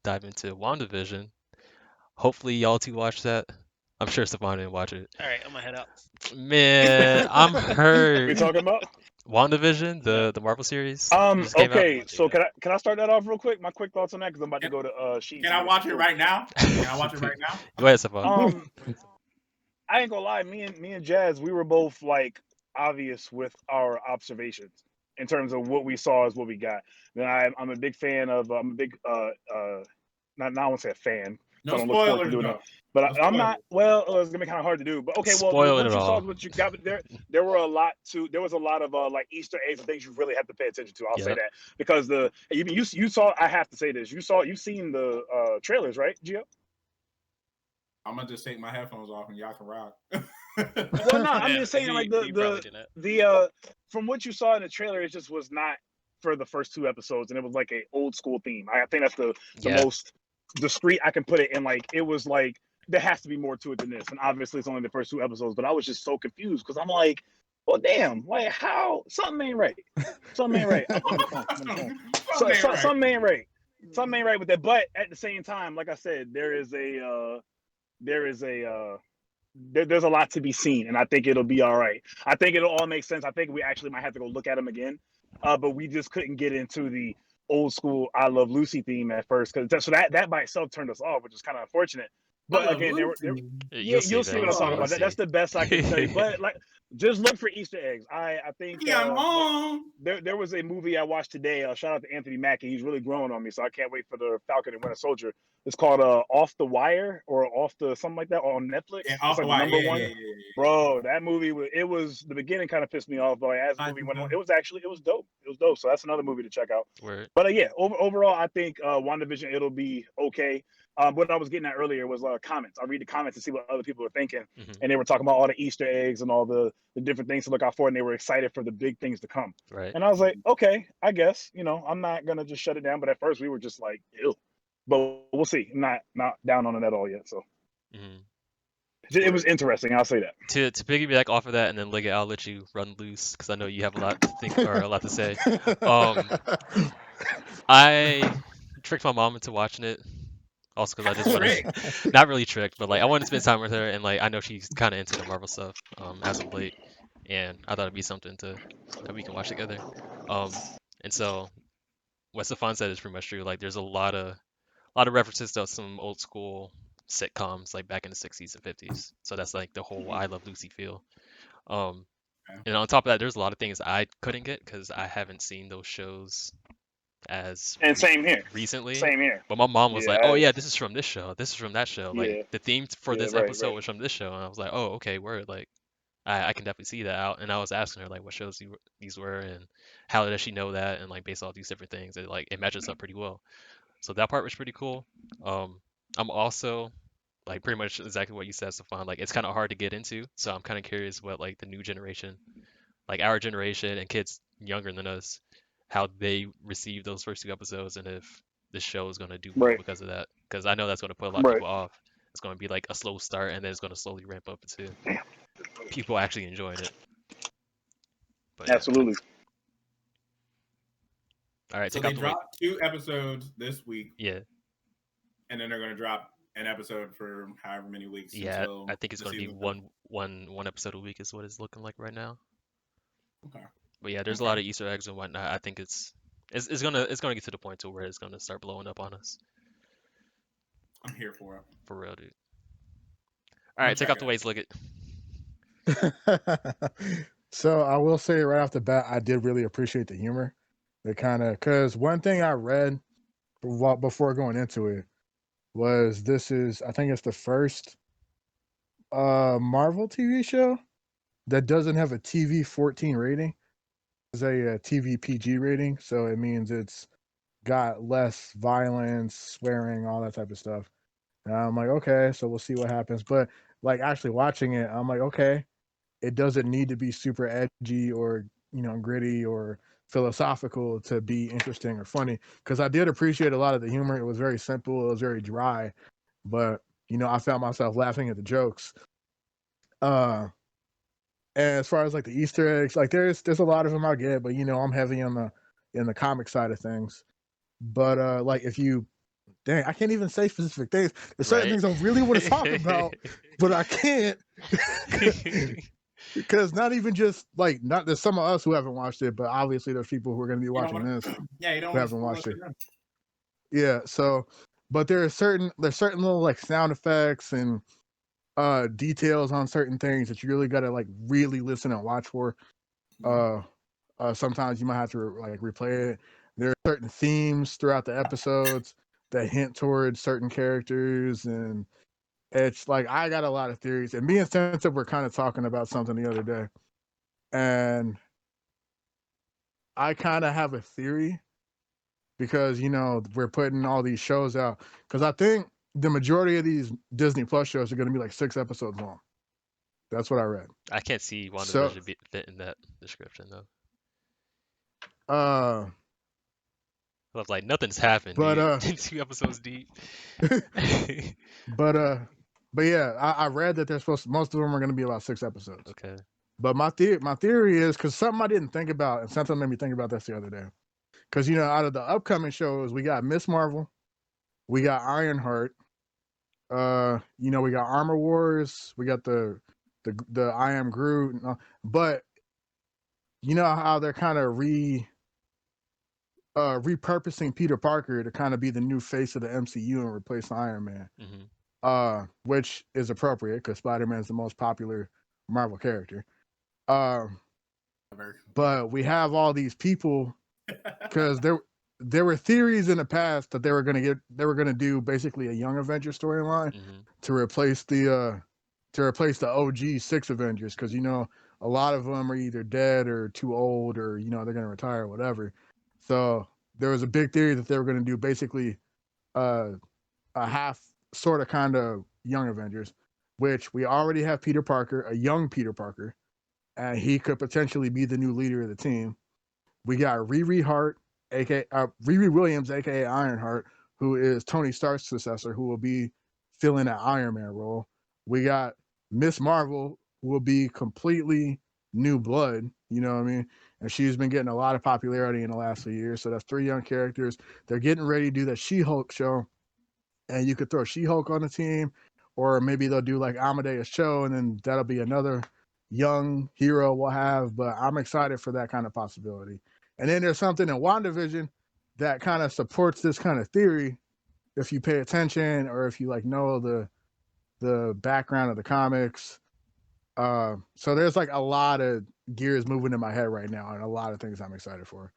dive into WandaVision. Hopefully, y'all two watch that. I'm sure Stefan didn't watch it. All right, I'm gonna head out. Man, I'm We hurt. talking about? WandaVision, Yeah. the Marvel series, just came out. I'm Okay. gonna do So that. can I start that off real quick? My quick thoughts on that because I'm about to Can, go to Sheets can and I get some watch it food. right now? Can I watch it right now? Go ahead, Stefan. Um, I ain't gonna lie. Me and Jazz, we were both like obvious with our observations in terms of what we saw is what we got. Then I'm a big fan of. I'm a big not I won't say a fan. So No I don't look forward to spoilers, doing though. it. But No I'm not. spoilers. Well, it's gonna be kind of hard to do. But okay, well, Spoiling it once you saw all. what you got, but there were a lot to. There was a lot of like Easter eggs and things you really have to pay attention to. I'll say Yep. that because you saw. I have to say this. You've seen the trailers, right, Gio? I'm gonna just take my headphones off and y'all can rock. Well, no, I'm Yeah, just saying like he probably did that. the from what you saw in the trailer, it just was not for the first two episodes, and it was like a old school theme. I think that's the Yeah. most discreet I can put it. And like it was like there has to be more to it than this. And obviously, it's only the first two episodes, but I was just so confused because I'm like, well, damn, like how something ain't right. Something ain't right. I'm on the phone. I'm on the phone. Something ain't right. Something ain't right. Something ain't right with that. But at the same time, like I said, there is a there's a lot to be seen, and I think it'll be all right. I think it'll all make sense. I think we actually might have to go look at them again, but we just couldn't get into the old school "I Love Lucy" theme at first because that by itself turned us off, which is kind of unfortunate. I But love again, Lucy. yeah, You'll see you'll see that. what I'm talking You'll about. That's see. the best I can tell you. But like, just look for Easter eggs. I think Yeah, I'm like home. there was a movie I watched today. Shout out to Anthony Mackie. He's really growing on me, so I can't wait for the Falcon and Winter Soldier. It's called Off the Wire or Off the something like that on Yeah, Netflix. It's off like the the wire. number Yeah, one. yeah, yeah. Bro, that movie was the beginning kind of pissed me off, but like, as the movie went on, it was dope. It was dope. So that's another movie to check out. Word. But yeah, overall, I think WandaVision it'll be okay. What I was getting at earlier was comments. I read the comments to see what other people are thinking, Hmm. and they were talking about all the Easter eggs and all the different things to look out for, and they were excited for the big things to come. Right. And I was like, okay, I guess I'm not gonna just shut it down. But at first, we were just like, ew. But we'll see. I'm not down on it at all yet. So Hmm. it was interesting. I'll say that. To piggyback off of that, and then Liggett, I'll let you run loose because I know you have a lot to think or a lot to say. Um, I tricked my mom into watching it, also because I just wanted, Trick. not really tricked, but like I wanted to spend time with her, and like I know she's kind of into the Marvel stuff, as of late, and I thought it'd be something that we can watch together. Um, and so what Stefan said is pretty much true. Like there's a lot of references to some old school sitcoms like back in the 60s and 50s. So that's like the whole I Love Lucy feel. Um, and on top of that, there's a lot of things I couldn't get because I haven't seen those shows as And same here. recently. Same here. But my mom was like, "Oh Yeah. yeah, this is from this show. This is from that show. Like Yeah. the theme for Yeah. this Right. episode Right. was from this show." And I was like, "Oh, okay, word. Like I can definitely see that out." And I was asking her like what shows these were and how does she know that and like based off these different things, it matches up pretty well. So that part was pretty cool. Um, I'm also like pretty much exactly what you said, Stefan. Like it's kind of hard to get into, so I'm kind of curious what like the new generation, like our generation and kids younger than us, how they receive those first two episodes, and if the show is going to do well Right. because of that. Because I know that's going to put a lot of Right. people off. It's going to be like a slow start, and then it's going to slowly ramp up into people actually enjoying it. But yeah, Absolutely. all right, So take they out the wait. dropped 2 episodes this week, Yeah, and then they're gonna drop an episode for however many weeks yeah. until I think it's the going to be season comes. one episode a week is what it's looking like right now. Okay. But yeah, there's a Okay. lot of Easter eggs and whatnot. I think it's gonna get to the point to where it's gonna start blowing up on us I'm here for it. for real, dude. I'm All gonna right, take check off it the out. weights, look it. So I will say right off the bat, I did really appreciate the humor. The kind of because one thing I read before going into it was I think it's the first Marvel TV show that doesn't have a TV 14 rating. It's a TV PG rating, so it means it's got less violence, swearing, all that type of stuff. And I'm like, okay, so we'll see what happens. But like actually watching it, I'm like, okay, it doesn't need to be super edgy or gritty or philosophical to be interesting or funny. Because I did appreciate a lot of the humor. It was very simple. It was very dry, but I found myself laughing at the jokes. Uh, and as far as like the Easter eggs, like there's a lot of them I get, but I'm heavy on the in the comic side of things. But like if you dang, I can't even say specific things. There's certain things I really want to talk about, but I can't. Because not even just like not there's some of us who haven't watched it, but obviously there's people who are going to be watching this Yeah, you don't who want to haven't spoil watched it. them. Yeah, so but there's certain little like sound effects and details on certain things that you really got to like really listen and watch for. Sometimes you might have to like replay it. There are certain themes throughout the episodes that hint towards certain characters, and it's like I got a lot of theories. And me and Sensitive were kind of talking about something the other day, and I kind of have a theory because we're putting all these shows out because I think the majority of these Disney Plus shows are going to be like 6 episodes long. That's what I read. I can't see So, WandaVision fit in that description though. uh, I was like, nothing's happened, but dude. 2 episodes deep. but yeah, I read that most of them are going to be about 6 episodes. Okay. But my theory is because something I didn't think about, and something made me think about this the other day. Because out of the upcoming shows, we got Miss Marvel, we got Ironheart, we got Armor Wars, we got the I Am Groot, but you know how they're kind of repurposing Peter Parker to kind of be the new face of the MCU and replace Iron Man, which is appropriate because Spider-Man is the most popular Marvel character. But we have all these people because there were theories in the past that they were gonna do basically a Young Avengers storyline to replace the OG 6 Avengers because a lot of them are either dead or too old or they're gonna retire or whatever. So there was a big theory that they were gonna do basically a half sort of kind of Young Avengers, which we already have Peter Parker, a young Peter Parker, and he could potentially be the new leader of the team. We got Riri Hart, aka Riri Williams, aka Ironheart, who is Tony Stark's successor, who will be filling that Iron Man role. We got Miss Marvel, who will be completely new blood. You know what I mean? And she's been getting a lot of popularity in the last few years. So that's 3 young characters. They're getting ready to do that She-Hulk show, and you could throw She-Hulk on the team, or maybe they'll do like Amadeus Cho, and then that'll be another young hero we'll have. But I'm excited for that kind of possibility. And then there's something in WandaVision that kind of supports this kind of theory if you pay attention or if you like know the background of the comics. So there's like a lot of gears moving in my head right now and a lot of things I'm excited for.